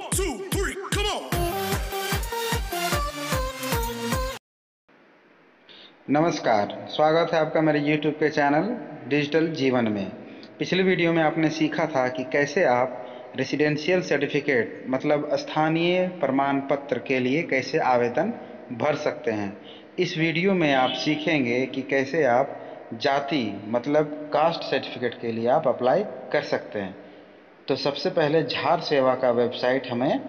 2, 3, come on! नमस्कार, स्वागत है आपका मेरे YouTube के चैनल डिजिटल जीवन में। पिछली वीडियो में आपने सीखा था कि कैसे आप रेसिडेंशियल सर्टिफिकेट मतलब स्थानीय प्रमाण पत्र के लिए कैसे आवेदन भर सकते हैं। इस वीडियो में आप सीखेंगे कि कैसे आप जाति मतलब कास्ट सर्टिफिकेट के लिए आप अप्लाई कर सकते हैं। तो सबसे पहले झार सेवा का वेबसाइट हमें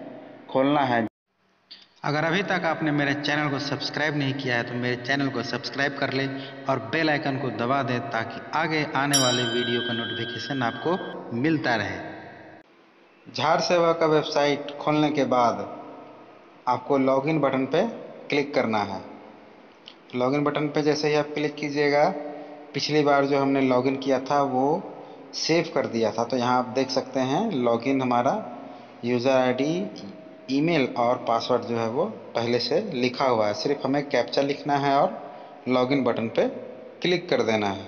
खोलना है। अगर अभी तक आपने मेरे चैनल को सब्सक्राइब नहीं किया है तो मेरे चैनल को सब्सक्राइब कर लें और बेल आइकन को दबा दें ताकि आगे आने वाले वीडियो का नोटिफिकेशन आपको मिलता रहे। झार सेवा का वेबसाइट खोलने के बाद आपको लॉगिन बटन पे क्लिक करना है। लॉगिन बटन पे जैसे ही आप क्लिक कीजिएगा, पिछली बार जो हमने लॉगिन किया था वो सेव कर दिया था, तो यहाँ आप देख सकते हैं लॉगिन हमारा यूज़र आईडी, ईमेल और पासवर्ड जो है वो पहले से लिखा हुआ है। सिर्फ हमें कैप्चा लिखना है और लॉगिन बटन पे क्लिक कर देना है।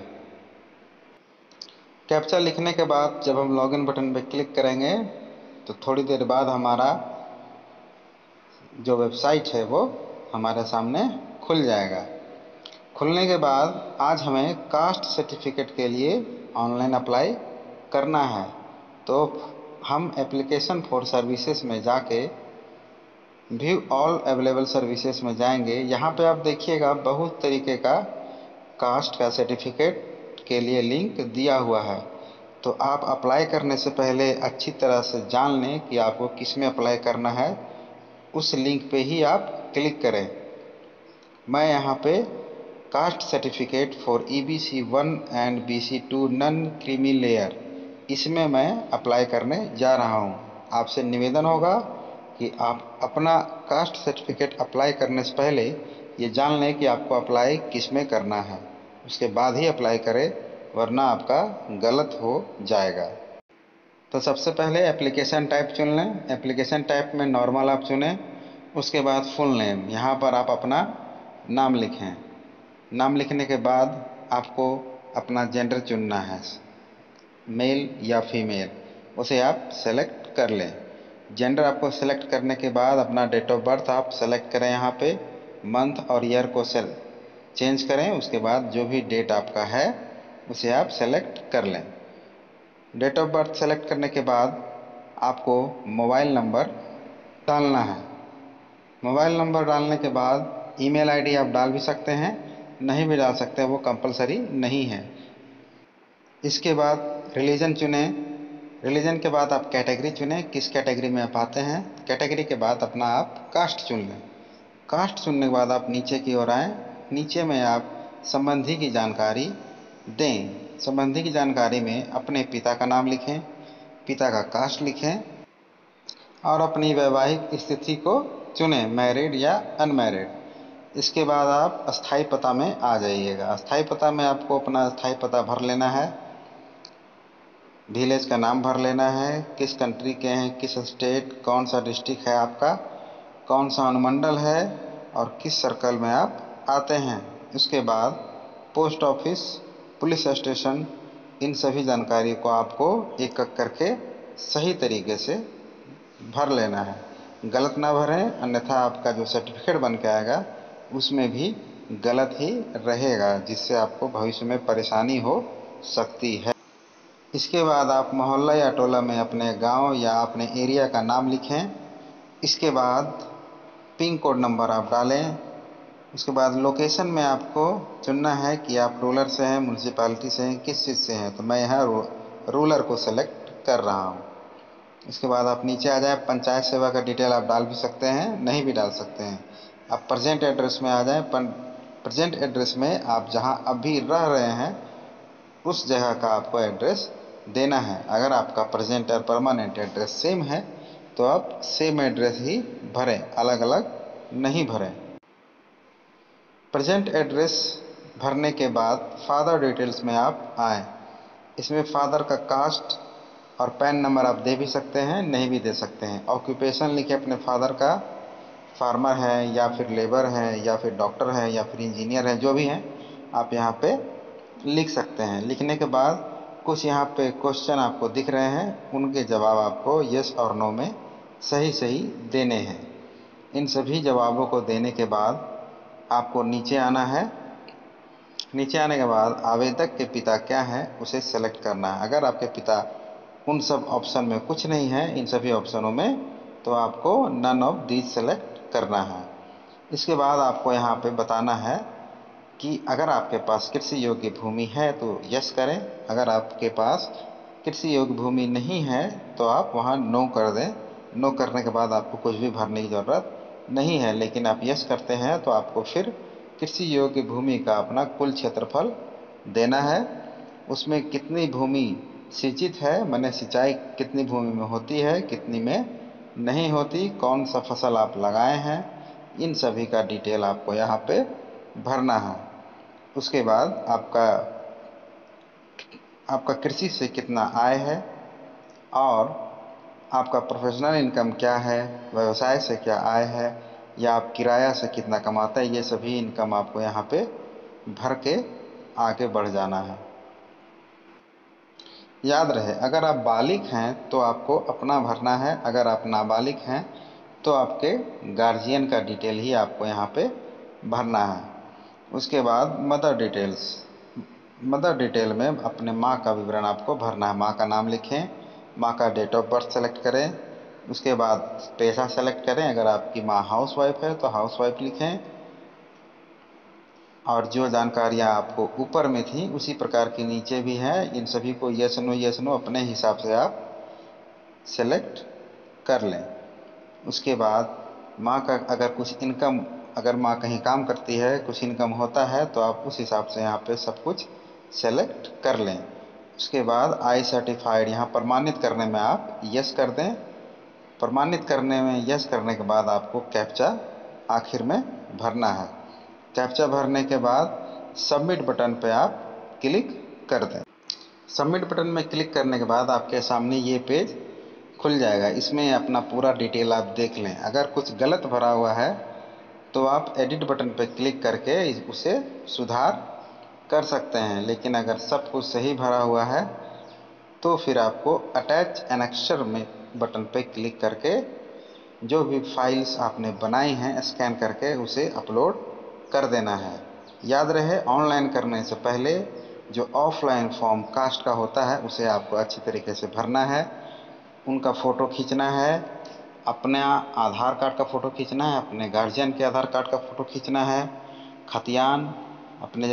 कैप्चा लिखने के बाद जब हम लॉगिन बटन पे क्लिक करेंगे तो थोड़ी देर बाद हमारा जो वेबसाइट है वो हमारे सामने खुल जाएगा। खुलने के बाद आज हमें कास्ट सर्टिफिकेट के लिए ऑनलाइन अप्लाई करना है, तो हम एप्लीकेशन फॉर सर्विसेज में जाके व्यू ऑल अवेलेबल सर्विसेज में जाएंगे। यहाँ पे आप देखिएगा बहुत तरीके का कास्ट का सर्टिफिकेट के लिए लिंक दिया हुआ है, तो आप अप्लाई करने से पहले अच्छी तरह से जान लें कि आपको किस में अप्लाई करना है, उस लिंक पे ही आप क्लिक करें। मैं यहाँ पे caste certificate for EBC 1 and BC 2 non creamy layer, इसमें मैं अप्लाई करने जा रहा हूँ। आपसे निवेदन होगा कि आप अपना कास्ट सर्टिफिकेट अप्लाई करने से पहले ये जान लें कि आपको अप्लाई किस में करना है, उसके बाद ही अप्लाई करें, वरना आपका गलत हो जाएगा। तो सबसे पहले एप्लीकेशन टाइप चुन लें। एप्लीकेशन टाइप में नॉर्मल आप चुनें, उसके बाद फुल नेम, यहाँ पर आप अपना नाम लिखें। नाम लिखने के बाद आपको अपना जेंडर चुनना है, मेल या फीमेल, उसे आप सेलेक्ट कर लें। जेंडर आपको सेलेक्ट करने के बाद अपना डेट ऑफ बर्थ आप सेलेक्ट करें, यहाँ पे मंथ और ईयर को चेंज करें। उसके बाद जो भी डेट आपका है उसे आप सेलेक्ट कर लें। डेट ऑफ बर्थ सेलेक्ट करने के बाद आपको मोबाइल नंबर डालना है। मोबाइल नंबर डालने के बाद ईमेल आईडी आप डाल भी सकते हैं, नहीं भी डाल सकते, वो कंपलसरी नहीं है। इसके बाद रिलीजन चुनें। रिलीजन के बाद आप कैटेगरी चुनें, किस कैटेगरी में आप आते हैं। कैटेगरी के बाद अपना आप कास्ट चुन लें। कास्ट चुनने के बाद आप नीचे की ओर आएँ। नीचे में आप संबंधी की जानकारी दें। संबंधी की जानकारी में अपने पिता का नाम लिखें, पिता का कास्ट लिखें और अपनी वैवाहिक स्थिति को चुनें, मैरिड या अनमैरिड। इसके बाद आप अस्थाई पता में आ जाइएगा। अस्थाई पता में आपको अपना अस्थाई पता भर लेना है, विलेज का नाम भर लेना है, किस कंट्री के हैं, किस स्टेट, कौन सा डिस्ट्रिक्ट है आपका, कौन सा अनुमंडल है और किस सर्कल में आप आते हैं। उसके बाद पोस्ट ऑफिस, पुलिस स्टेशन, इन सभी जानकारी को आपको एक एक करके सही तरीके से भर लेना है। गलत ना भरें, अन्यथा आपका जो सर्टिफिकेट बन के आएगा उसमें भी गलत ही रहेगा, जिससे आपको भविष्य में परेशानी हो सकती है। इसके बाद आप मोहल्ला या टोला में अपने गांव या अपने एरिया का नाम लिखें। इसके बाद पिन कोड नंबर आप डालें। उसके बाद लोकेशन में आपको चुनना है कि आप रूरल से हैं, म्यूनसिपालिटी से हैं, किस चीज़ से हैं, तो मैं यहाँ रूरल को सेलेक्ट कर रहा हूँ। इसके बाद आप नीचे आ जाएं। पंचायत सेवा का डिटेल आप डाल भी सकते हैं, नहीं भी डाल सकते हैं। आप प्रेजेंट एड्रेस में आ जाएं। प्रेजेंट एड्रेस में आप जहां अभी रह रहे हैं उस जगह का आपको एड्रेस देना है। अगर आपका प्रेजेंट और परमानेंट एड्रेस सेम है तो आप सेम एड्रेस ही भरें, अलग अलग नहीं भरें। प्रेजेंट एड्रेस भरने के बाद फादर डिटेल्स में आप आएँ। इसमें फादर का कास्ट और पैन नंबर आप दे भी सकते हैं, नहीं भी दे सकते हैं। ऑक्यूपेशन लिखे अपने फादर का, फार्मर है या फिर लेबर है या फिर डॉक्टर है या फिर इंजीनियर है, जो भी हैं आप यहाँ पे लिख सकते हैं। लिखने के बाद कुछ यहाँ पे क्वेश्चन आपको दिख रहे हैं, उनके जवाब आपको यस और नो में सही सही देने हैं। इन सभी जवाबों को देने के बाद आपको नीचे आना है। नीचे आने के बाद आवेदक के पिता क्या हैं उसे सेलेक्ट करना है। अगर आपके पिता उन सब ऑप्शन में कुछ नहीं है, इन सभी ऑप्शनों में, तो आपको नन ऑफ दीज सेलेक्ट करना है। इसके बाद आपको यहाँ पे बताना है कि अगर आपके पास कृषि योग्य भूमि है तो यस करें, अगर आपके पास कृषि योग्य भूमि नहीं है तो आप वहाँ नो कर दें। नो करने के बाद आपको कुछ भी भरने की ज़रूरत नहीं है, लेकिन आप यस करते हैं तो आपको फिर कृषि योग्य भूमि का अपना कुल क्षेत्रफल देना है। उसमें कितनी भूमि सिंचित है, माने सिंचाई कितनी भूमि में होती है, कितनी में नहीं होती, कौन सा फसल आप लगाए हैं, इन सभी का डिटेल आपको यहाँ पे भरना है। उसके बाद आपका कृषि से कितना आय है और आपका प्रोफेशनल इनकम क्या है, व्यवसाय से क्या आय है, या आप किराया से कितना कमाते हैं, ये सभी इनकम आपको यहाँ पे भर के आगे बढ़ जाना है। याद रहे, अगर आप बालिग हैं तो आपको अपना भरना है, अगर आप नाबालिग हैं तो आपके गार्जियन का डिटेल ही आपको यहाँ पे भरना है। उसके बाद मदर डिटेल्स। मदर डिटेल में अपने माँ का विवरण आपको भरना है। माँ का नाम लिखें, माँ का डेट ऑफ बर्थ सेलेक्ट करें, उसके बाद पेशा सेलेक्ट करें। अगर आपकी माँ हाउसवाइफ है तो हाउसवाइफ लिखें, और जो जानकारियाँ आपको ऊपर में थी उसी प्रकार की नीचे भी हैं। इन सभी को यस नो अपने हिसाब से आप सेलेक्ट कर लें। उसके बाद माँ का अगर कुछ इनकम, अगर माँ कहीं काम करती है, कुछ इनकम होता है तो आप उस हिसाब से यहाँ पे सब कुछ सेलेक्ट कर लें। उसके बाद आई सर्टिफाइड, यहाँ प्रमाणित करने में आप यस कर दें। प्रमाणित करने में यस करने के बाद आपको कैप्चा आखिर में भरना है। कैप्चा भरने के बाद सबमिट बटन पे आप क्लिक कर दें। सबमिट बटन में क्लिक करने के बाद आपके सामने ये पेज खुल जाएगा। इसमें अपना पूरा डिटेल आप देख लें। अगर कुछ गलत भरा हुआ है तो आप एडिट बटन पर क्लिक करके उसे सुधार कर सकते हैं, लेकिन अगर सब कुछ सही भरा हुआ है तो फिर आपको अटैच एनेक्सचर में बटन पर क्लिक करके जो भी फाइल्स आपने बनाई हैं स्कैन करके उसे अपलोड कर देना है। याद रहे, ऑनलाइन करने से पहले जो ऑफलाइन फॉर्म कास्ट का होता है उसे आपको अच्छी तरीके से भरना है। उनका फ़ोटो खींचना है, अपना आधार कार्ड का फ़ोटो खींचना है, अपने गार्जियन के आधार कार्ड का फ़ोटो खींचना है, खतियान, अपने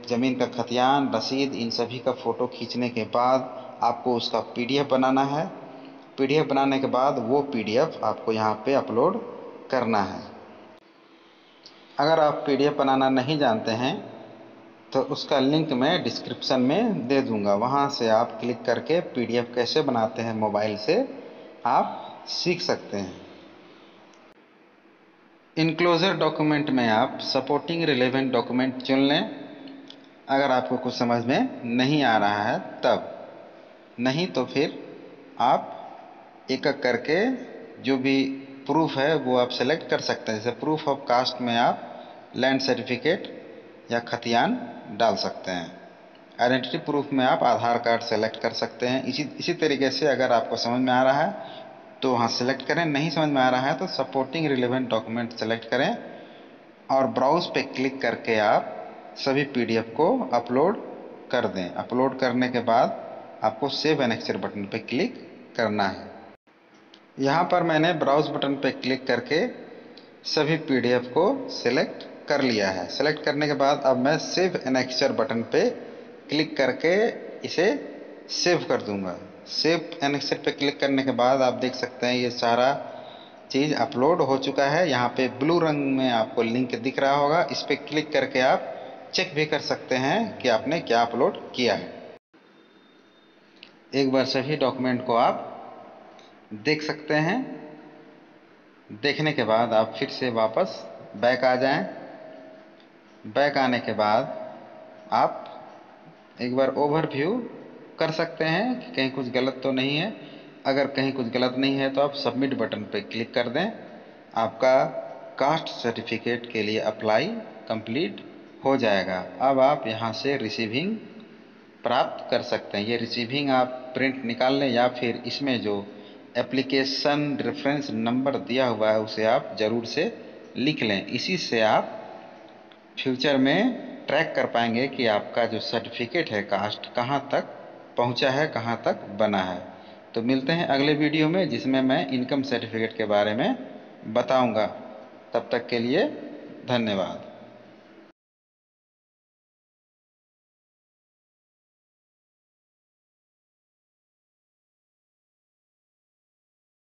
ज़मीन का खतियान, रसीद, इन सभी का फ़ोटो खींचने के बाद आपको उसका पीडीएफ बनाना है। पीडीएफ बनाने के बाद वो पीडीएफ आपको यहाँ पे अपलोड करना है। अगर आप पीडीएफ बनाना नहीं जानते हैं तो उसका लिंक मैं डिस्क्रिप्शन में दे दूंगा, वहाँ से आप क्लिक करके पीडीएफ कैसे बनाते हैं मोबाइल से आप सीख सकते हैं। इनक्लोजर डॉक्यूमेंट में आप सपोर्टिंग रिलेवेंट डॉक्यूमेंट चुन लें, अगर आपको कुछ समझ में नहीं आ रहा है तब। नहीं तो फिर आप एक एक करके जो भी प्रूफ है वो आप सेलेक्ट कर सकते हैं। जैसे प्रूफ ऑफ कास्ट में आप लैंड सर्टिफिकेट या खतियान डाल सकते हैं। आइडेंटिटी प्रूफ में आप आधार कार्ड सेलेक्ट कर सकते हैं। इसी तरीके से अगर आपको समझ में आ रहा है तो वहाँ सेलेक्ट करें, नहीं समझ में आ रहा है तो सपोर्टिंग रिलेवेंट डॉक्यूमेंट सेलेक्ट करें और ब्राउज़ पे क्लिक करके आप सभी पीडीएफ को अपलोड कर दें। अपलोड करने के बाद आपको सेव एनेक्चर बटन पे क्लिक करना है। यहाँ पर मैंने ब्राउज़ बटन पे क्लिक करके सभी पीडीएफ को सिलेक्ट कर लिया है। सेलेक्ट करने के बाद अब मैं सेव एनेक्चर बटन पे क्लिक करके इसे सेव कर दूंगा। सेव एनेक्चर पे क्लिक करने के बाद आप देख सकते हैं ये सारा चीज़ अपलोड हो चुका है। यहाँ पे ब्लू रंग में आपको लिंक दिख रहा होगा, इस पर क्लिक करके आप चेक भी कर सकते हैं कि आपने क्या अपलोड किया है। एक बार सभी डॉक्यूमेंट को आप देख सकते हैं। देखने के बाद आप फिर से वापस बैक आ जाएं। बैक आने के बाद आप एक बार ओवरव्यू कर सकते हैं कि कहीं कुछ गलत तो नहीं है। अगर कहीं कुछ गलत नहीं है तो आप सबमिट बटन पर क्लिक कर दें। आपका कास्ट सर्टिफिकेट के लिए अप्लाई कंप्लीट हो जाएगा। अब आप यहाँ से रिसीविंग प्राप्त कर सकते हैं। ये रिसीविंग आप प्रिंट निकाल लें या फिर इसमें जो एप्लीकेशन रेफरेंस नंबर दिया हुआ है उसे आप ज़रूर से लिख लें। इसी से आप फ्यूचर में ट्रैक कर पाएंगे कि आपका जो सर्टिफिकेट है कास्ट कहाँ तक पहुँचा है, कहाँ तक बना है। तो मिलते हैं अगले वीडियो में जिसमें मैं इनकम सर्टिफिकेट के बारे में बताऊंगा। तब तक के लिए धन्यवाद।